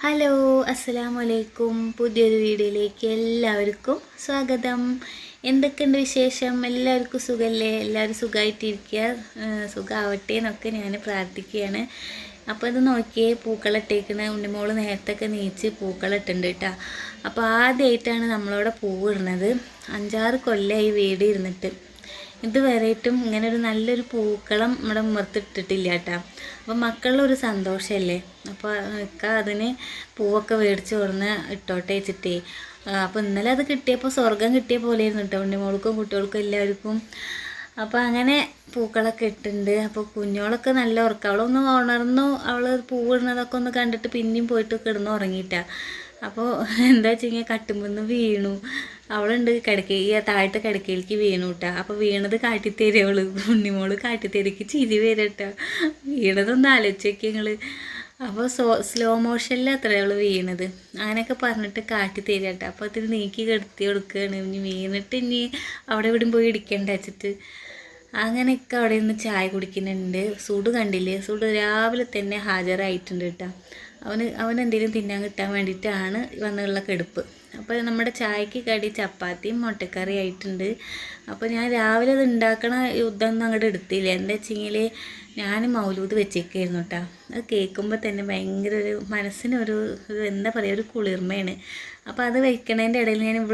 Hello, അസ്സലാമു അലൈക്കും. പുതിയൊരു വീഡിയോയിലേക്ക് എല്ലാവർക്കും സ്വാഗതം. എന്തൊക്കെയുണ്ട് വിശേഷം? എല്ലാവർക്കും സുഖമല്ലേ? എല്ലാവരും സുഖമായിട്ടിരിക്കുക, സുഖമാവട്ടെ എന്നൊക്കെ ഞാൻ പ്രാർത്ഥിക്കുകയാണ്. അപ്പോൾ ഇത് നോക്കിയേ, പൂക്കളിട്ടേക്കണ ഉണ്ണിമോള് നേരത്തൊക്കെ നീച്ച് പൂക്കളിട്ടുണ്ട് കേട്ടോ. അപ്പോൾ ആദ്യമായിട്ടാണ് നമ്മളവിടെ പൂവിടുന്നത്. 5-6 കൊല്ലമായി വീട് ഇരുന്നിട്ട് ഇതുവരെയായിട്ടും ഇങ്ങനെ ഒരു നല്ലൊരു പൂക്കളം നമ്മുടെ മുഖത്തിട്ടിട്ടില്ല കേട്ടോ. അപ്പോൾ മക്കളിലൊരു സന്തോഷമല്ലേ. അപ്പോൾ അതിന് പൂവൊക്കെ മേടിച്ച് കൊടുന്ന് ഇട്ടോട്ടെ വെച്ചിട്ടേ. അപ്പോൾ ഇന്നലെ അത് കിട്ടിയപ്പോൾ സ്വർഗം കിട്ടിയ പോലെയായിരുന്നു കേട്ടോ, ഉണ്ണിമോൾക്കും കുട്ടികൾക്കും എല്ലാവർക്കും. അപ്പോൾ അങ്ങനെ പൂക്കളൊക്കെ ഇട്ടുണ്ട്. അപ്പോൾ കുഞ്ഞോളൊക്കെ നല്ല ഉറക്കം, അവളൊന്ന് ഉണർന്നു. അവൾ പൂവിടുന്നതൊക്കെ ഒന്ന് കണ്ടിട്ട് പിന്നെയും പോയിട്ട് കിടന്ന് ഉറങ്ങിയിട്ടാണ്. അപ്പോൾ എന്താ വെച്ച് കഴിഞ്ഞാൽ കട്ടുമ്പൊന്ന് വീണു. അവളുണ്ട് താഴത്തെ കിടക്കയിലേക്ക് വീണു കേട്ടോ. അപ്പോൾ വീണത് കാട്ടിത്തരും അവള്, ഉണ്ണിമോള് കാട്ടിത്തരിക്ക് ചിരി വരട്ടോ. വീണതൊന്ന് ആലോചിച്ച് നോക്കി നിങ്ങൾ. അപ്പോൾ സ്ലോ മോഷനിൽ അത്ര അവൾ വീണത്. അങ്ങനെയൊക്കെ പറഞ്ഞിട്ട് കാട്ടിത്തരും കേട്ടോ. അപ്പോൾ അതിൽ നീക്കി കെടുത്തി കൊടുക്കുകയാണ്. ഇനി വീണിട്ട് ഇനി അവിടെ ഇവിടെ പോയി ഇടിക്കേണ്ട വെച്ചിട്ട് അങ്ങനെയൊക്കെ അവിടെ നിന്ന് ചായ കുടിക്കുന്നുണ്ട്. സുഡു കണ്ടില്ലേ, സുഡു രാവിലെ തന്നെ ഹാജരായിട്ടുണ്ട് കേട്ടോ. അവനെന്തെങ്കിലും തിന്നാൻ കിട്ടാൻ വേണ്ടിയിട്ടാണ് വന്നുള്ള കെടുപ്പ്. അപ്പോൾ നമ്മുടെ ചായക്ക് കടി ചപ്പാത്തിയും മുട്ടക്കറി ആയിട്ടുണ്ട്. അപ്പോൾ ഞാൻ രാവിലെ അത് ഉണ്ടാക്കണ യുദ്ധമൊന്നും അങ്ങോട്ട് എടുത്തില്ല. എന്താ വെച്ചെങ്കിൽ ഞാൻ മൗലൂദ് വെച്ചേക്കായിരുന്നു കേട്ടോ. അത് കേൾക്കുമ്പോൾ തന്നെ ഭയങ്കര ഒരു മനസ്സിനൊരു എന്താ പറയുക, ഒരു കുളിർമയാണ്. അപ്പോൾ അത് വെക്കണതിൻ്റെ ഇടയിൽ ഞാൻ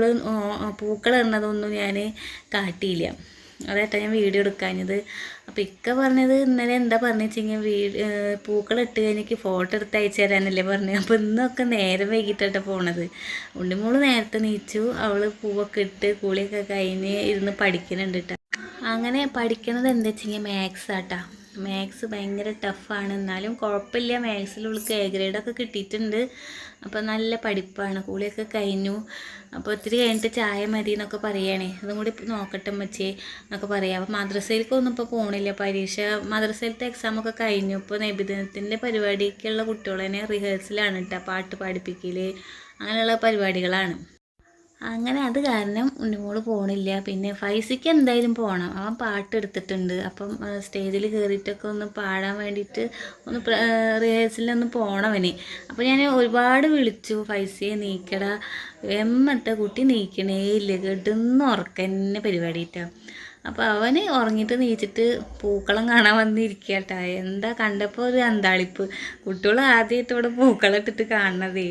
പൂക്കളിടുന്നതൊന്നും ഞാൻ കാട്ടിയില്ല. അതേട്ടാ ഞാൻ വീഡിയോ എടുക്കാഞ്ഞത്. അപ്പോൾ ഇക്ക പറഞ്ഞത് ഇന്നലെ എന്താ പറഞ്ഞു വെച്ചെങ്കിൽ പൂക്കളിട്ട് കഴിഞ്ഞിട്ട് ഫോട്ടോ എടുത്ത് അയച്ചു തരാനല്ലേ പറഞ്ഞു. അപ്പോൾ ഇന്നൊക്കെ നേരം വൈകിട്ടാണ് പോണത്. ഉണ്ണിമോള് നേരത്തെ നീച്ചു. അവൾ പൂവൊക്കെ ഇട്ട് കുളിയൊക്കെ കഴിഞ്ഞ് ഇരുന്ന് പഠിക്കുന്നുണ്ട് കേട്ടോ. അങ്ങനെ പഠിക്കണത് എന്താ വെച്ചെങ്കിൽ മാത്സ് ആട്ടാ. മാത്സ് ഭയങ്കര ടഫാണ്, എന്നാലും കുഴപ്പമില്ല. മാത്സിൽ ഉള്ളിൽ എ ഗ്രേഡൊക്കെ കിട്ടിയിട്ടുണ്ട്. അപ്പോൾ നല്ല പഠിപ്പാണ്. കൂളിയൊക്കെ കഴിഞ്ഞു. അപ്പോൾ ഒത്തിരി കഴിഞ്ഞിട്ട് ചായ മതി എന്നൊക്കെ പറയുകയാണേ. അതും കൂടി നോക്കട്ടെ അമ്മച്ചേ എന്നൊക്കെ പറയാം. അപ്പോൾ മദ്രസയിലേക്കൊന്നും ഇപ്പോൾ പോകണില്ല. മദ്രസയിലത്തെ എക്സാമൊക്കെ കഴിഞ്ഞു. ഇപ്പോൾ നബിദിനത്തിൻ്റെ പരിപാടിക്കുള്ള കുട്ടികൾ തന്നെ റിഹേഴ്സലാണ് കേട്ടോ. പാട്ട് പഠിപ്പിക്കൽ അങ്ങനെയുള്ള പരിപാടികളാണ്. അങ്ങനെ അത് കാരണം ഉണ്ണിമോള് പോകണില്ല. പിന്നെ ഫൈസിക്ക് എന്തായാലും പോകണം, അവൻ പാട്ട് എടുത്തിട്ടുണ്ട്. അപ്പം സ്റ്റേജിൽ കയറിയിട്ടൊക്കെ ഒന്ന് പാടാൻ വേണ്ടിയിട്ട് ഒന്ന് റിഹേഴ്സലിനൊന്ന് പോകണവന്. അപ്പോൾ ഞാൻ ഒരുപാട് വിളിച്ചു, ഫൈസിയെ നീക്കടാ, എമ്മത്തെ കുട്ടി നീക്കണേ ഇല്ല, കെട്ടുന്ന ഉറക്കന്നെ പരിപാടിയിട്ടാണ്. അപ്പോൾ അവന് ഉറങ്ങിയിട്ട് നീച്ചിട്ട് പൂക്കളം കാണാൻ വന്നിരിക്കുക കേട്ടോ. എന്താ കണ്ടപ്പോൾ ഒരു അന്താളിപ്പ്. കുട്ടികൾ ആദ്യമായിട്ട് ഇവിടെ പൂക്കളം ഇട്ടിട്ട് കാണണതേ.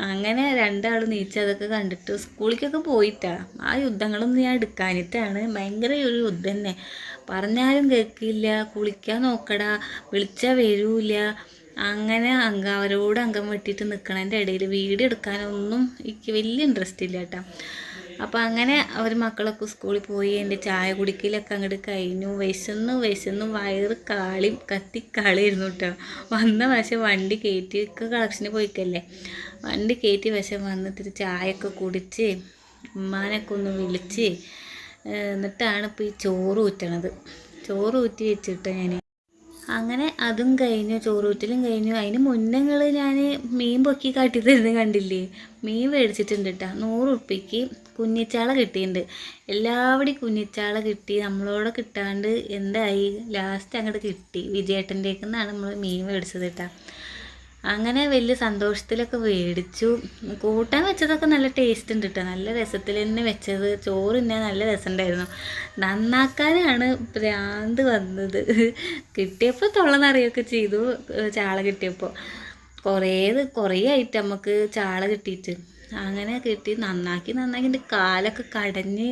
അങ്ങനെ രണ്ടാളും നീച്ച് അതൊക്കെ കണ്ടിട്ട് സ്കൂളിലേക്കൊക്കെ പോയിട്ടാ. ആ യുദ്ധങ്ങളൊന്നും ഞാൻ എടുക്കാനിട്ടാണ്. ഭയങ്കര ഒരു യുദ്ധം തന്നെ, പറഞ്ഞാലും കേൾക്കില്ല. കുളിക്കാൻ നോക്കടാ, വിളിച്ചാൽ വരൂല. അങ്ങനെ അവരോട് അംഗം വെട്ടിയിട്ട് നിൽക്കണതിൻ്റെ ഇടയിൽ വീഡിയോ എടുക്കാനൊന്നും എനിക്ക് വലിയ ഇൻട്രസ്റ്റ് ഇല്ല കേട്ടോ. അപ്പോൾ അങ്ങനെ അവർ മക്കളൊക്കെ സ്കൂളിൽ പോയി. എൻ്റെ ചായ കുടിക്കലൊക്കെ അങ്ങോട്ട് കഴിഞ്ഞു. വിശന്നു വയറ് കത്തിക്കാളിയായിരുന്നു കേട്ടോ. വന്ന വശം വണ്ടി കയറ്റി കളക്ഷന് പോയിക്കല്ലേ, വണ്ടി കയറ്റി വശം വന്നിട്ട് ചായയൊക്കെ കുടിച്ച് ഉമ്മാനൊക്കെ ഒന്ന് വിളിച്ച് എന്നിട്ടാണ് ഇപ്പോൾ ഈ ചോറ് ഊറ്റണത്. ചോറ് ഊറ്റി വെച്ചിട്ട് ഞാൻ അങ്ങനെ അതും കഴിഞ്ഞു, ചോറൂറ്റലും കഴിഞ്ഞു. അതിന് മുന്നങ്ങൾ ഞാൻ മീൻ പൊക്കി കാട്ടി തരുന്നത് കണ്ടില്ലേ. മീൻ മേടിച്ചിട്ടുണ്ട് കേട്ടോ. 100 ഉറുപ്പിക്ക് കുഞ്ഞിച്ചാള കിട്ടിയിട്ടുണ്ട്. എല്ലാവിടെയും കുഞ്ഞിച്ചാള കിട്ടി, നമ്മളോട് കിട്ടാണ്ട് എന്തായി, ലാസ്റ്റ് അങ്ങോട്ട് കിട്ടി. വിജയേട്ടൻ്റെക്കുന്നാണ് നമ്മൾ മീൻ മേടിച്ചത് കേട്ടോ. അങ്ങനെ വലിയ സന്തോഷത്തിലൊക്കെ മേടിച്ചു. കൂട്ടാൻ വെച്ചതൊക്കെ നല്ല ടേസ്റ്റ് ഉണ്ട് കേട്ടോ. നല്ല രസത്തിൽ തന്നെ വെച്ചത്. ചോറ് തന്നെ നല്ല രസമുണ്ടായിരുന്നു. നന്നാക്കാനാണ് ഭ്രാന്ത് വന്നത്. കിട്ടിയപ്പോൾ തൊള്ളനറിയൊക്കെ ചെയ്തു. ചാള കിട്ടിയപ്പോൾ കുറേ ആയിട്ട് നമുക്ക് ചാള കിട്ടിയിട്ട്. അങ്ങനെ കിട്ടി നന്നാക്കി എൻ്റെ കാലൊക്കെ കടഞ്ഞ്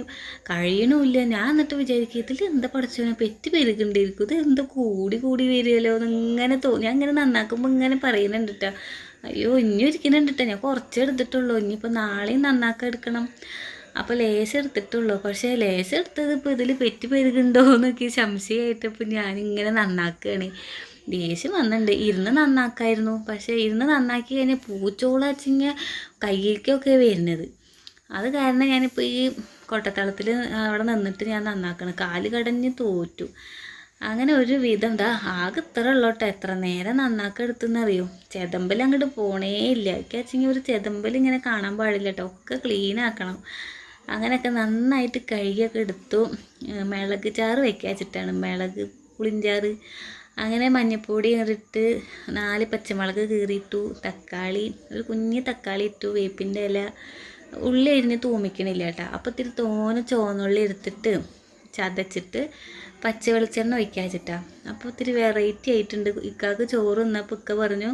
കഴിയണമില്ല. ഞാൻ എന്നിട്ട് വിചാരിക്കും, ഇതിൽ എന്താ പഠിച്ചോനെ പെറ്റി പെരുകണ്ടിരിക്കും, ഇത് എന്താ കൂടി വരുമല്ലോ എന്നിങ്ങനെ തോന്നി. ഞാൻ ഇങ്ങനെ നന്നാക്കുമ്പോൾ ഇങ്ങനെ പറയുന്നുണ്ട് കേട്ടോ. അയ്യോ ഇനി ഇരിക്കുന്നുണ്ട് കേട്ടോ, ഞാൻ കുറച്ചേ എടുത്തിട്ടുള്ളൂ. ഇനിയിപ്പോൾ നാളെയും നന്നാക്കാൻ എടുക്കണം. അപ്പോൾ ലേശം എടുത്തിട്ടുള്ളൂ. പക്ഷേ ലേശം എടുത്തത് ഇപ്പോൾ ഇതിൽ പെറ്റി പെരുകുണ്ടോ എന്നൊക്കെ സംശയമായിട്ടപ്പോൾ ഞാനിങ്ങനെ നന്നാക്കുകയാണ്. ദേഷ്യം വന്നിട്ടുണ്ട്. ഇരുന്ന് നന്നാക്കായിരുന്നു. പക്ഷേ ഇരുന്ന് നന്നാക്കി കഴിഞ്ഞാൽ പൂച്ചോള വെച്ചിങ്ങനെ കയ്യിലേക്കൊക്കെ വരുന്നത്. അത് കാരണം ഞാനിപ്പോൾ ഈ കൊട്ടത്തളത്തിൽ അവിടെ നിന്നിട്ട് ഞാൻ നന്നാക്കണം. കാല് കടഞ്ഞ് തോറ്റു. അങ്ങനെ ഒരു വിധം എന്താ ആകെ ഇത്ര ഉള്ളോട്ടെ. എത്ര നേരം നന്നാക്കാൻ എടുത്തെന്നറിയോ. ചെതമ്പൽ അങ്ങോട്ട് പോണേ ഇല്ല. ഒക്കെ വെച്ചെങ്കിൽ ഒരു ചെതമ്പൽ ഇങ്ങനെ കാണാൻ പാടില്ല കേട്ടോ. ഒക്കെ ക്ലീൻ ആക്കണം. അങ്ങനെയൊക്കെ നന്നായിട്ട് കഴുകിയൊക്കെ എടുത്തു. മിളക് ചാറ് വെക്കാൻ വെച്ചിട്ടാണ്, മിളക് പുളിഞ്ചാറ്. അങ്ങനെ മഞ്ഞൾപ്പൊടി ഇട്ട് 4 പച്ചമുളക് കീറിയിട്ടു, തക്കാളി ഒരു കുഞ്ഞ് തക്കാളി ഇട്ടു, വേപ്പിൻ്റെ ഇല, ഉള്ളി അരിഞ്ഞ് തൂമിക്കണില്ല കേട്ടോ. അപ്പോൾ ഇത്തിരി തോനെ ചുവന്നുള്ളി എടുത്തിട്ട് ചതച്ചിട്ട് പച്ച വെളിച്ചെണ്ണ ഒഴിക്കാൻ വെച്ചിട്ടാ. അപ്പോൾ ഇത്തിരി വെറൈറ്റി ആയിട്ടുണ്ട്. ഇക്കാക്ക് ചോറ് തിന്നപ്പോൾ ഇക്ക പറഞ്ഞു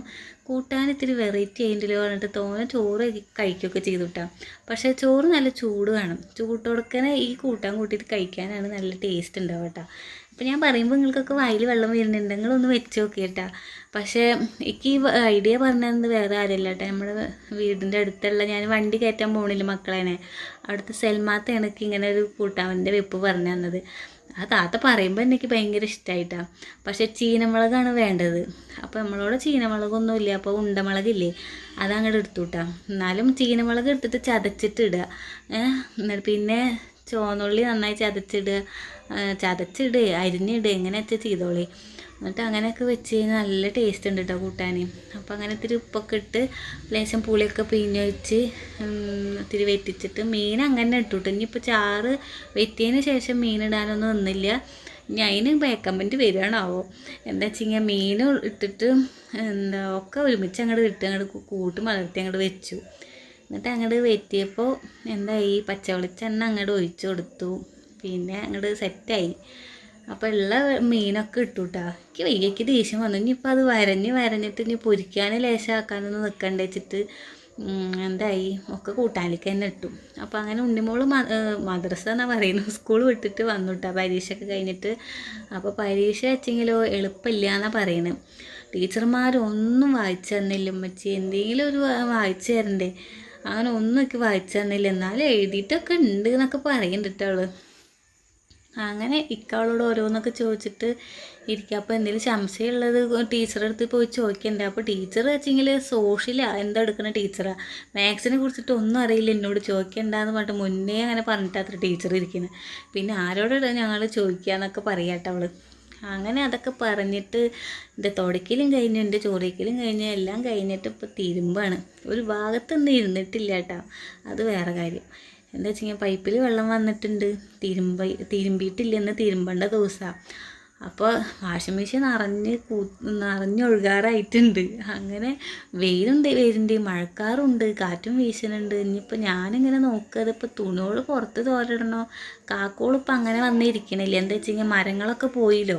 കൂട്ടാൻ ഇത്തിരി വെറൈറ്റി ആയിട്ടുണ്ടല്ലോ പറഞ്ഞിട്ട് തോനെ ചോറ് കഴിക്കുകയൊക്കെ ചെയ്തു കേട്ടോ. പക്ഷേ ചോറ് നല്ല ചൂട് വേണം. ചൂട്ടോടുക്കനെ ഈ കൂട്ടാൻ കൂട്ടിയിട്ട് കഴിക്കാനാണ് നല്ല ടേസ്റ്റ് ഉണ്ടാവുക കേട്ടോ. അപ്പോൾ ഞാൻ പറയുമ്പോൾ നിങ്ങൾക്കൊക്കെ വായിൽ വെള്ളം വരുന്നുണ്ട്, നിങ്ങളൊന്ന് വെച്ച് നോക്കി കേട്ടോ. പക്ഷേ എനിക്ക് ഈ ഐഡിയ പറഞ്ഞത് വേറെ ആരല്ല കേട്ടോ, നമ്മുടെ വീടിൻ്റെ അടുത്തുള്ള, ഞാൻ വണ്ടി കയറ്റാൻ പോകണില്ല മക്കളേനെ, അവിടുത്തെ സെൽമാത്ത എനിക്ക് ഇങ്ങനെ ഒരു കൂട്ടാൻ്റെ വെപ്പ് പറഞ്ഞു തന്നത്. ആ താത്ത പറയുമ്പോൾ എനിക്ക് ഭയങ്കര ഇഷ്ടമായിട്ടാണ്. പക്ഷേ ചീനമുളകാണ് വേണ്ടത്. അപ്പോൾ നമ്മളോട് ചീനമുളകൊന്നുമില്ല, അപ്പോൾ ഉണ്ടമുളകില്ലേ അതങ്ങോട്ട് എടുത്തു കിട്ടാം. എന്നാലും ചീനമുളക് എടുത്തിട്ട് ചതച്ചിട്ട് ഇടുക. എന്നിട്ട് പിന്നെ ചുവന്നുള്ളി നന്നായി ചതച്ചിടുക, അരിഞ്ഞിടുക, എങ്ങനെ വെച്ചാൽ ചെയ്തോളി. എന്നിട്ട് അങ്ങനെയൊക്കെ വെച്ച് കഴിഞ്ഞാൽ നല്ല ടേസ്റ്റ് ഉണ്ട് കേട്ടോ കൂട്ടാൻ. അപ്പോൾ അങ്ങനെ ഇത്തിരി ഉപ്പൊക്കെ ഇട്ട് ലേശം പുളിയൊക്കെ പിഴിഞ്ഞൊഴിച്ച് ഇത്തിരി വെറ്റിച്ചിട്ട് മീൻ അങ്ങനെ ഇട്ടുട്ടോ. ഇനിയിപ്പോൾ ചാറ് വെറ്റിയതിന് ശേഷം മീൻ ഇടാനൊന്നും നിന്നില്ല. ഇനി അതിന് കമൻറ്റ് വരികയാണാവോ. എന്താ വെച്ച് കഴിഞ്ഞാൽ മീൻ ഇട്ടിട്ട് ഒക്കെ ഒരുമിച്ച് അങ്ങോട്ട് ഇട്ട് അങ്ങോട്ട് കൂട്ടി മലർത്തി അങ്ങോട്ട് വെച്ചു. എന്നിട്ട് അങ്ങോട്ട് വെറ്റിയപ്പോൾ ഈ പച്ചവെളിച്ചെണ്ണ അങ്ങോട്ട് ഒഴിച്ചു കൊടുത്തു. പിന്നെ അങ്ങോട്ട് സെറ്റായി. അപ്പോൾ ഉള്ള മീനൊക്കെ ഇട്ടു കേട്ടോ. എനിക്ക് വയ്യക്ക് ദേഷ്യം വന്നു. ഇനിയിപ്പോൾ അത് വരഞ്ഞിട്ട് ഇനി പൊരിക്കാൻ ലേശമാക്കാനൊന്നും നിൽക്കണ്ട വെച്ചിട്ട് ഒക്കെ കൂട്ടാനിലേക്ക് തന്നെ ഇട്ടു. അപ്പോൾ അങ്ങനെ ഉണ്ണിമോള് മദ്രസ എന്നാണ് പറയുന്നത്, സ്കൂൾ വിട്ടിട്ട് വന്നു കേട്ടോ, പരീക്ഷയൊക്കെ കഴിഞ്ഞിട്ട്. അപ്പോൾ പരീക്ഷ വെച്ചെങ്കിലോ എളുപ്പമില്ല എന്നാണ് പറയുന്നത്. ടീച്ചർമാരൊന്നും വായിച്ചു തന്നില്ല, ഉമ്മച്ചി എന്തെങ്കിലും ഒരു വായിച്ചു തരണ്ടേ. അങ്ങനെ ഒന്നും എനിക്ക് വായിച്ചു തന്നില്ല. എന്നാലും എഴുതിയിട്ടൊക്കെ ഉണ്ട് എന്നൊക്കെ പറയുന്നുണ്ട് കേട്ടോ അവള്. അങ്ങനെ ഇക്കവളോട് ഓരോന്നൊക്കെ ചോദിച്ചിട്ട് ഇരിക്കുക. അപ്പോൾ എന്തെങ്കിലും സംശയമുള്ളത് ടീച്ചറെ അടുത്ത് പോയി ചോദിക്കണ്ടേ. അപ്പോൾ ടീച്ചർ വെച്ചെങ്കിൽ സോഷ്യലാണ് എന്താ എടുക്കുന്ന ടീച്ചറാണ്, മാത്സിനെ കുറിച്ചിട്ട് ഒന്നും അറിയില്ല, എന്നോട് ചോദിക്കണ്ടെന്ന് പറഞ്ഞിട്ട് മുന്നേ അങ്ങനെ പറഞ്ഞിട്ട് ടീച്ചർ ഇരിക്കുന്നത്. പിന്നെ ആരോട് ഞങ്ങൾ ചോദിക്കാന്നൊക്കെ പറയാട്ടോ അവള്. അങ്ങനെ അതൊക്കെ പറഞ്ഞിട്ട് എൻ്റെ തുടക്കലും കഴിഞ്ഞു, എൻ്റെ ചോറിക്കലും കഴിഞ്ഞു, എല്ലാം കഴിഞ്ഞിട്ട് ഇപ്പോൾ തിരുമ്പാണ്. ഒരു ഭാഗത്തൊന്നും ഇരുന്നിട്ടില്ല കേട്ടോ, അത് വേറെ കാര്യം. എന്താ വെച്ച് കഴിഞ്ഞാൽ പൈപ്പിൽ വെള്ളം വന്നിട്ടുണ്ട്, തിരുമ്പിയിട്ടില്ലെന്ന് തിരുമ്പേണ്ട ദിവസമാണ്. അപ്പോൾ വാഷിംഗ് മെഷീൻ നിറഞ്ഞൊഴുകാറായിട്ടുണ്ട്. അങ്ങനെ വരുന്നുണ്ട്, മഴക്കാറുണ്ട്, കാറ്റും വീശുന്നുണ്ട്. ഇനിയിപ്പോൾ ഞാനിങ്ങനെ നോക്കുക, ഇപ്പോൾ തുണികൾ പുറത്ത് തോരയിടണോ. കാക്കോളിപ്പോൾ അങ്ങനെ വന്നിരിക്കണില്ല. എന്താ വെച്ച് കഴിഞ്ഞാൽ മരങ്ങളൊക്കെ പോയില്ലോ,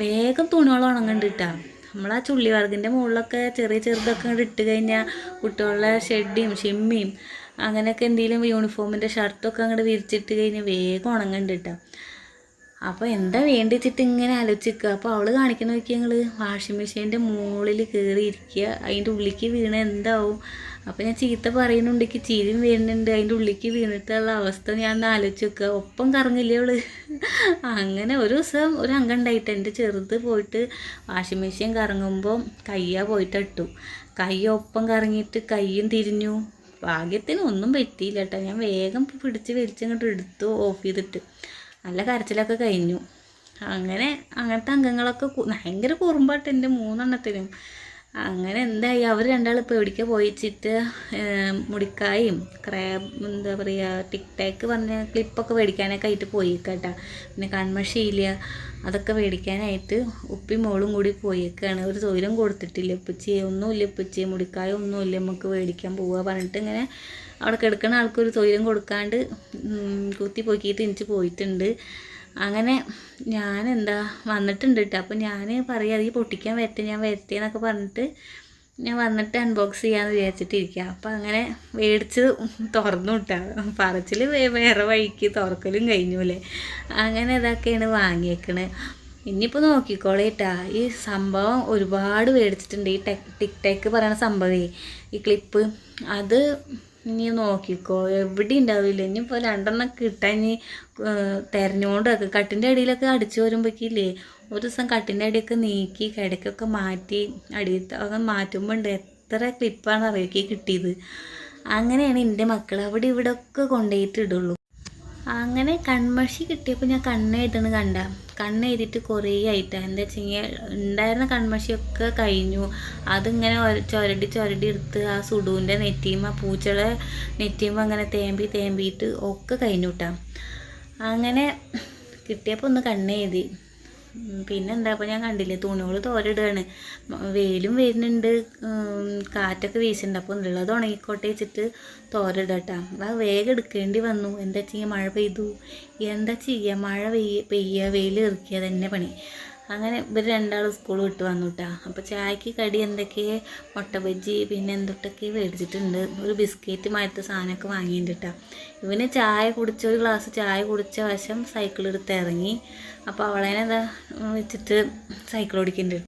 വേഗം തുണികൾ ഉണങ്ങണ്ടിട്ടാ. നമ്മളാ ചുള്ളിവർഗിൻ്റെ മുകളിലൊക്കെ ചെറുതൊക്കെ അങ്ങോട്ട് ഇട്ട് കഴിഞ്ഞാൽ കുട്ടികളുടെ ഷെഡിയും ഷിമ്മിയും അങ്ങനെയൊക്കെ എന്തെങ്കിലും യൂണിഫോമിൻ്റെ ഷർട്ടൊക്കെ അങ്ങോട്ട് വിരിച്ചിട്ട് കഴിഞ്ഞാൽ വേഗം ഉണങ്ങണ്ട് കേട്ടോ. അപ്പോൾ എന്താ വേണ്ടിച്ചിട്ട് ഇങ്ങനെ ആലോചിക്കുക. അപ്പോൾ അവൾ കാണിക്കുന്ന നോക്കിയാൽ ഞങ്ങൾ വാഷിംഗ് മെഷീൻ്റെ മുകളിൽ കയറി ഇരിക്കുക, അതിൻ്റെ ഉള്ളിലേക്ക് വീണ എന്താവും. അപ്പോൾ ഞാൻ ചീത്ത പറയുന്നുണ്ടെങ്കിൽ ചിരിയും വരുന്നുണ്ട്, അതിൻ്റെ ഉള്ളിലേക്ക് വീണിട്ടുള്ള അവസ്ഥ ഞാൻ ആലോചിച്ച് വെക്കുക. ഒപ്പം കറങ്ങില്ലേ അവള്. അങ്ങനെ ഒരു ദിവസം ഒരു അംഗം ഉണ്ടായിട്ട് എൻ്റെ ചെറുത് പോയിട്ട് വാഷിംഗ് മെഷീൻ കറങ്ങുമ്പോൾ പോയിട്ട് ഇട്ടു. കൈ ഒപ്പം കറങ്ങിയിട്ട് കൈയും തിരിഞ്ഞു. ഭാഗ്യത്തിന് ഒന്നും പറ്റിയില്ല കേട്ടോ. ഞാൻ വേഗം പിടിച്ച് വലിച്ചങ്ങോട്ട് എടുത്തു, ഓഫ് ചെയ്തിട്ട്. നല്ല കരച്ചിലൊക്കെ കഴിഞ്ഞു. അങ്ങനത്തെ അംഗങ്ങളൊക്കെ ഭയങ്കര കുറുമ്പാട്ട് എൻ്റെ 3 എണ്ണത്തിനും. അങ്ങനെ എന്തായി, അവർ രണ്ടാളും ഇപ്പോൾ എവിടേക്കാണ് പോയിച്ചിട്ട് മുടിക്കായും എന്താ പറയുക ടിക് ടാക്ക് പറഞ്ഞ ക്ലിപ്പൊക്കെ മേടിക്കാനൊക്കെ ആയിട്ട് പോയിക്കേട്ടാ. പിന്നെ കൺമഷിയില്ല, അതൊക്കെ മേടിക്കാനായിട്ട് ഉപ്പി മോളും കൂടി പോയേക്കാണ്. ഒരു തൊയിലും കൊടുത്തിട്ടില്ല. ഉപ്പച്ചി ഒന്നുമില്ല, ഉപ്പച്ചി മുടിക്കായ ഒന്നുമില്ല, നമുക്ക് മേടിക്കാൻ പോവുക പറഞ്ഞിട്ട് ഇങ്ങനെ അവിടെ കിടക്കുന്ന ആൾക്കൊരു തൊയിലും കൊടുക്കാണ്ട് കുത്തി പൊക്കിയിട്ട് എനിക്ക് പോയിട്ടുണ്ട്. അങ്ങനെ ഞാൻ വന്നിട്ടുണ്ട് കേട്ടോ. അപ്പോൾ ഞാൻ പറയാം ഈ പൊട്ടിക്കാൻ വരട്ടെ, ഞാൻ വരട്ടെ എന്നൊക്കെ പറഞ്ഞിട്ട് ഞാൻ വന്നിട്ട് അൺബോക്സ് ചെയ്യാമെന്ന് വിചാരിച്ചിട്ടിരിക്കുക. അപ്പോൾ അങ്ങനെ മേടിച്ച് തുറന്നു വിട്ടാ. പറച്ചിൽ വേറെ വഴിക്ക് തുറക്കലും കഴിഞ്ഞു അല്ലേ. അങ്ങനെ ഇതൊക്കെയാണ് വാങ്ങിയേക്കണത്. ഇനിയിപ്പോൾ നോക്കിക്കോളേട്ടാ, ഈ സംഭവം ഒരുപാട് മേടിച്ചിട്ടുണ്ട്. ഈ ടിക് ടാക്ക് പറയുന്ന സംഭവമേ, ഈ ക്ലിപ്പ്, അത് ഇനി നോക്കിക്കോ എവിടെ ഉണ്ടാവില്ല. ഇനിയിപ്പോൾ 2 എണ്ണം കിട്ടാൻ ഇനി തിരഞ്ഞുകൊണ്ടൊക്കെ കട്ടിൻ്റെ അടിയിലൊക്കെ അടിച്ചു വരുമ്പോഴേക്കില്ലേ, ഒരു ദിവസം കട്ടിൻ്റെ അടിയൊക്കെ നീക്കി കിടക്കൊക്കെ മാറ്റി അടിയൊക്കെ മാറ്റുമ്പോൾ ഉണ്ട് എത്ര ക്ലിപ്പാണ് അറിയിക്കുക കിട്ടിയത്. അങ്ങനെയാണ് എൻ്റെ മക്കൾ അവിടെ ഇവിടെ ഒക്കെ കൊണ്ടുപോയിട്ട് ഇടുള്ളൂ. അങ്ങനെ കൺമഷി കിട്ടിയപ്പോൾ ഞാൻ കണ്ണെഴുതിയിട്ട് കുറേ ആയിട്ടാണ്. എന്താ വെച്ച് കഴിഞ്ഞാൽ ഉണ്ടായിരുന്ന കൺമഷിയൊക്കെ കഴിഞ്ഞു. അതിങ്ങനെ ചുരടി എടുത്ത് ആ സുഡുവിൻ്റെ നെറ്റിയുമ്പോൾ പൂച്ചയുടെ നെറ്റിയുമ്പോൾ അങ്ങനെ തേമ്പിയിട്ട് ഒക്കെ കഴിഞ്ഞു കിട്ടാം. അങ്ങനെ കിട്ടിയപ്പോൾ ഒന്ന് കണ്ണെഴുതി. പിന്നെ എന്താ അപ്പോൾ ഞാൻ കണ്ടില്ലേ തുണികൾ തോരയിടുകയാണ്. വെയിലും വരുന്നുണ്ട്, കാറ്റൊക്കെ വീശുന്നുണ്ട്. അപ്പോൾ ഉള്ളത് ഉണങ്ങിക്കോട്ടെ വെച്ചിട്ട് തോരയിടട്ടാ. വേഗം എടുക്കേണ്ടി വന്നു. എന്താ ചെയ്യുക, മഴ പെയ്തു. എന്താ ചെയ്യുക, മഴ പെയ്യുക വെയിൽ എറിക്കുക തന്നെ പണി. അങ്ങനെ ഇവർ രണ്ടാളും സ്കൂൾ വിട്ട് വന്നു കേട്ടോ. അപ്പോൾ ചായക്ക് കടി എന്തൊക്കെ മുട്ട ബജ്ജി പിന്നെ എന്തൊക്കെ മേടിച്ചിട്ടുണ്ട്. ഒരു ബിസ്ക്കറ്റ് മാറ്റത്തെ സാധനമൊക്കെ വാങ്ങിയിട്ടുണ്ട് കേട്ടോ. ഇവന് ചായ കുടിച്ച ഒരു ഗ്ലാസ് ചായ കുടിച്ച വശം സൈക്കിൾ എടുത്ത് ഇറങ്ങി. അപ്പോൾ അവളേനെ എന്താ വെച്ചിട്ട് സൈക്കിൾ ഓടിക്കുന്നുണ്ട്.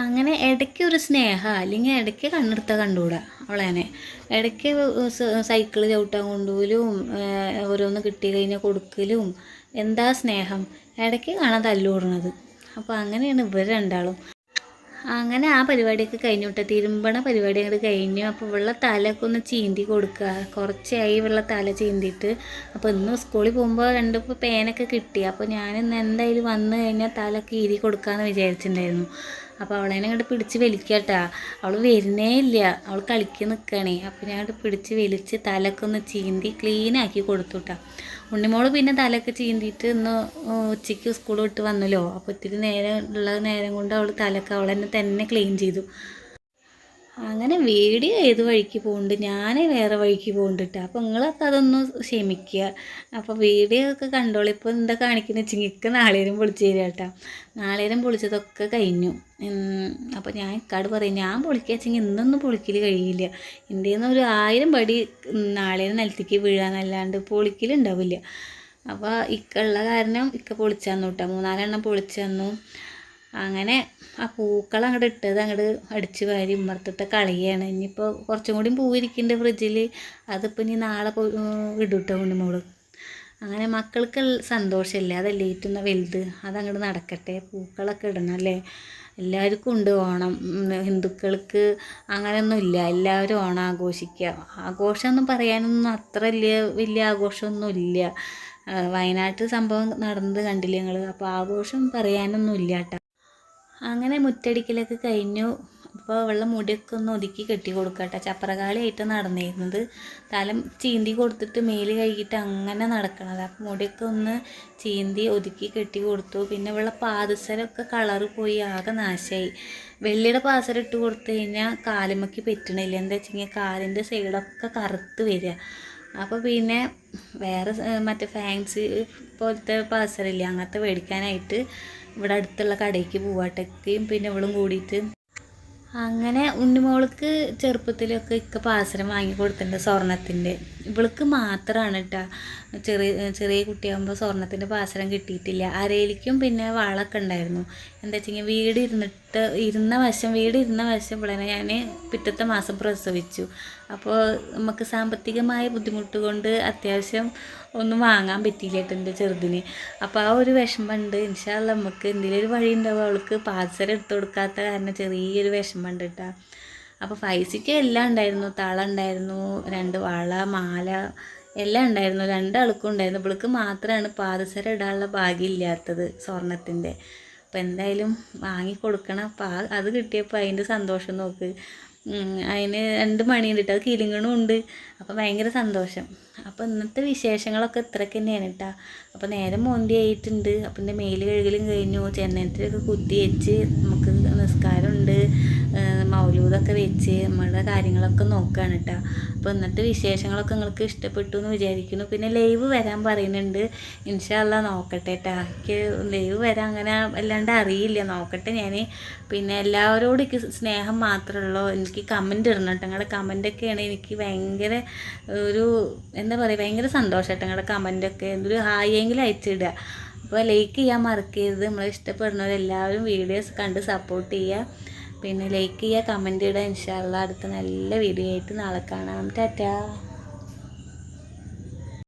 അങ്ങനെ ഇടയ്ക്ക് ഒരു സ്നേഹം, അല്ലെങ്കിൽ ഇടയ്ക്ക് കണ്ണെടുത്താൽ കണ്ടുകൂടാ അവളേനെ. ഇടയ്ക്ക് സൈക്കിൾ ചവിട്ടാൻ കൊണ്ടുപോലും ഓരോന്ന് കിട്ടി കഴിഞ്ഞാൽ കൊടുക്കലും എന്താ സ്നേഹം. ഇടയ്ക്ക് കാണാൻ തല്ലുകൂടുന്നത്. അപ്പോൾ അങ്ങനെയാണ് ഇവർ രണ്ടാളും. അങ്ങനെ ആ പരിപാടിയൊക്കെ കഴിഞ്ഞു കേട്ടോ. തിരുമ്പണ പരിപാടി അങ്ങോട്ട് കഴിഞ്ഞു. അപ്പോൾ ഇവളുടെ തലയൊക്കെ ഒന്ന് ചീന്തി കൊടുക്കുക. കുറച്ചായി ഇവളുടെ തല ചീന്തിയിട്ട്. അപ്പോൾ ഇന്ന് സ്കൂളിൽ പോകുമ്പോൾ രണ്ടിപ്പോൾ പേനൊക്കെ കിട്ടി. അപ്പോൾ ഞാനിന്ന് എന്തായാലും വന്നു കഴിഞ്ഞാൽ തല കീറി കൊടുക്കാമെന്ന് വിചാരിച്ചിട്ടുണ്ടായിരുന്നു. അപ്പോൾ അവളേനെ അങ്ങോട്ട് പിടിച്ച് വലിക്കട്ടാ. അവൾ വരുന്നേ ഇല്ല, അവൾ കളിക്കാൻ നിൽക്കുകയാണേ. അപ്പോൾ ഞാൻ അങ്ങോട്ട് പിടിച്ച് വലിച്ച് തലയൊക്കെ ഒന്ന് ചീന്തി ക്ലീനാക്കി കൊടുത്തു കേട്ടോ. ഉണ്ണിമോള് പിന്നെ തലയൊക്കെ ചീന്തിയിട്ട് ഇന്ന് ഉച്ചയ്ക്ക് സ്കൂൾ വിട്ട് വന്നല്ലോ. അപ്പോൾ ഇത്തിരി നേരം കൊണ്ട് അവൾ തലയൊക്കെ അവൾ തന്നെ ക്ലീൻ ചെയ്തു. അങ്ങനെ വീഡിയോ ഏത് വഴിക്ക് പോകുന്നുണ്ട്, ഞാൻ വേറെ വഴിക്ക് പോകുന്നുണ്ട് കേട്ടോ. അപ്പോൾ നിങ്ങളൊക്കെ അതൊന്ന് ക്ഷമിക്കുക. അപ്പോൾ വീഡിയോ ഒക്കെ കണ്ടോളൂ. ഇപ്പോൾ എന്താ കാണിക്കുന്നത് വെച്ചെങ്കിൽ ഇക്ക നാളേരം പൊളിച്ച് തരിക കേട്ടോ. നാളേരം പൊളിച്ചതൊക്കെ കഴിഞ്ഞു. അപ്പോൾ ഞാൻ ഇക്കാട് പറയും, ഞാൻ പൊളിക്കുക വെച്ചെങ്കിൽ ഇന്നൊന്നും പൊളിക്കൽ കഴിയില്ല. എൻ്റെ നിന്ന് ഒരു 1000 പടി നാളേരം നിലത്തേക്ക് വീഴാന്നല്ലാണ്ട് പൊളിക്കലുണ്ടാവില്ല. അപ്പോൾ ഇക്ക ഉള്ള കാരണം ഇക്ക പൊളിച്ചു തന്നു കേട്ടോ. 3-4 എണ്ണം പൊളിച്ചു തന്നു. അങ്ങനെ ആ പൂക്കൾ അങ്ങോട്ട് ഇട്ടത് അങ്ങോട്ട് അടിച്ച് വാരി ഉമ്മർത്തിട്ട് കളയാണ്. ഇനിയിപ്പോൾ കുറച്ചും കൂടി പൂവിരിക്കുന്നുണ്ട് ഫ്രിഡ്ജിൽ. അതിപ്പോൾ ഇനി നാളെ ഇടും കേട്ടോ ഉണ്ണിമോള്. അങ്ങനെ മക്കൾക്ക് സന്തോഷമില്ല, അതല്ലേ ഏറ്റവും വലുത്. അതങ്ങോട്ട് നടക്കട്ടെ. പൂക്കളൊക്കെ ഇടണം അല്ലേ. എല്ലാവർക്കും ഉണ്ട് ഓണം. ഹിന്ദുക്കൾക്ക് അങ്ങനെയൊന്നുമില്ല, എല്ലാവരും ഓണം ആഘോഷിക്കുക. ആഘോഷമൊന്നും പറയാനൊന്നും അത്ര വലിയ ആഘോഷമൊന്നുമില്ല. വയനാട്ടിൽ സംഭവം നടന്നത് കണ്ടില്ലേ നിങ്ങൾ. അപ്പോൾ ആഘോഷം പറയാനൊന്നും ഇല്ല കേട്ടോ. അങ്ങനെ മുറ്റടിക്കലൊക്കെ കഴിഞ്ഞു. അപ്പോൾ വെള്ളം മുടിയൊക്കെ ഒന്ന് ഒതുക്കി കെട്ടി കൊടുക്കട്ടെ. ചപ്പറകാളിയായിട്ട് നടന്നിരുന്നത്. തല ചീന്തി കൊടുത്തിട്ട് മേല് കഴുകിയിട്ട് അങ്ങനെ നടക്കണത്. അപ്പോൾ മുടിയൊക്കെ ഒന്ന് ചീന്തി ഒതുക്കി കെട്ടി കൊടുത്തു. പിന്നെ വെള്ള പാദസരമൊക്കെ കളറ് പോയി ആകെ നാശമായി. വെള്ളിയുടെ പാദസരം ഇട്ട് കൊടുത്തു കഴിഞ്ഞാൽ കാലുമ്മക്ക് പറ്റണില്ല. എന്താ വെച്ചെങ്കിൽ കാലിൻ്റെ സൈഡൊക്കെ കറുത്ത് വരിക. അപ്പോൾ പിന്നെ വേറെ മറ്റേ ഫാൻസി പോലത്തെ പാദസരമില്ല, അങ്ങനത്തെ മേടിക്കാനായിട്ട് ഇവിടെ അടുത്തുള്ള കടയ്ക്ക് പോവാട്ടൊക്കെയും പിന്നെ ഇവളും കൂടിയിട്ട്. അങ്ങനെ ഉണ്ണിമോൾക്ക് ചെറുപ്പത്തിലൊക്കെ ഇക്ക പാദസരം വാങ്ങി കൊടുത്തിട്ടുണ്ട് സ്വർണ്ണത്തിൻ്റെ. ഇവൾക്ക് മാത്രമാണ് കേട്ടോ ചെറിയ കുട്ടിയാകുമ്പോൾ സ്വർണ്ണത്തിൻ്റെ പാദസരം കിട്ടിയിട്ടില്ല. അരയിലേക്കും പിന്നെ വളമൊക്കെ ഉണ്ടായിരുന്നു. എന്താ വെച്ചെങ്കിൽ വീട് ഇരുന്ന വശം ഇവിടെ ഞാൻ പിറ്റത്തെ മാസം പ്രസവിച്ചു. അപ്പോൾ നമുക്ക് സാമ്പത്തികമായ ബുദ്ധിമുട്ട് കൊണ്ട് അത്യാവശ്യം ഒന്നും വാങ്ങാൻ പറ്റിയില്ല കേട്ടോ എൻ്റെ ചെറുതിന്. അപ്പോൾ ആ ഒരു വിഷമമുണ്ട്. ഇൻഷാ അല്ലാ നമുക്ക് എന്തെങ്കിലും ഒരു വഴി ഉണ്ടാവും. അവൾക്ക് പാദസരം എടുത്തു കൊടുക്കാത്ത കാരണം ചെറിയൊരു വിഷമമുണ്ട് കേട്ടോ. അപ്പോൾ ഫൈസിക്ക് എല്ലാം ഉണ്ടായിരുന്നു. തള ഉണ്ടായിരുന്നു, 2 വള, മാല എല്ലാം ഉണ്ടായിരുന്നു. 2 ആൾക്കും ഉണ്ടായിരുന്നു. ഇവൾക്ക് മാത്രമാണ് പാദസരം ഇടാനുള്ള ഭാഗ്യമില്ലാത്തത് സ്വർണ്ണത്തിൻ്റെ. അപ്പോൾ എന്തായാലും വാങ്ങിക്കൊടുക്കണം. അപ്പോൾ അത് കിട്ടിയപ്പോൾ അതിൻ്റെ സന്തോഷം നോക്ക്. അതിന് 2 മണിയുണ്ട് കേട്ടോ, അത് കിലുങ്ങണും ഉണ്ട്. അപ്പോൾ ഭയങ്കര സന്തോഷം. അപ്പോൾ ഇന്നത്തെ വിശേഷങ്ങളൊക്കെ ഇത്രയൊക്കെ തന്നെയാണ് കേട്ടോ. അപ്പോൾ നേരം മോന്തി ആയിട്ടുണ്ട്. അപ്പം എൻ്റെ മേല് കഴുകലും കഴിഞ്ഞു. ചെന്നൈത്തിലൊക്കെ കുത്തി വെച്ച് നമുക്ക് നിസ്കാരമുണ്ട്, മൗലൂദൊക്കെ വെച്ച് നമ്മുടെ കാര്യങ്ങളൊക്കെ നോക്കുകയാണ് കേട്ടോ. അപ്പോൾ ഇന്നത്തെ വിശേഷങ്ങളൊക്കെ നിങ്ങൾക്ക് ഇഷ്ടപ്പെട്ടു എന്ന് വിചാരിക്കുന്നു. പിന്നെ ലൈവ് വരാൻ പറയുന്നുണ്ട്. ഇൻഷാ അല്ലാ നോക്കട്ടെ കേട്ടോ. എനിക്ക് ലൈവ് വരാൻ അങ്ങനെ അല്ലാണ്ട് അറിയില്ല, നോക്കട്ടെ ഞാൻ. പിന്നെ എല്ലാവരോടും എനിക്ക് സ്നേഹം മാത്രമേ ഉള്ളൂ. എനിക്ക് കമൻറ്റ് ഇടണം കേട്ടോ. നിങ്ങളുടെ കമൻറ്റൊക്കെയാണ് എനിക്ക് ഭയങ്കര ഒരു എന്താ പറയുക, ഭയങ്കര സന്തോഷം കേട്ടോ. നിങ്ങളുടെ കമൻറ്റൊക്കെ എന്തൊരു ഹായെങ്കിലും അയച്ചിടുക. അപ്പോൾ ലൈക്ക് ചെയ്യാൻ മറക്കരുത്. നമ്മൾ ഇഷ്ടപ്പെടുന്നവരെല്ലാവരും വീഡിയോസ് കണ്ട് സപ്പോർട്ട് ചെയ്യുക. പിന്നെ ലൈക്ക് ചെയ്യുക, കമൻറ്റ് ഇടുക. ഇൻഷാ അല്ലാ അടുത്ത നല്ല വീഡിയോ ആയിട്ട് നാളെ കാണാം. ടാറ്റാ.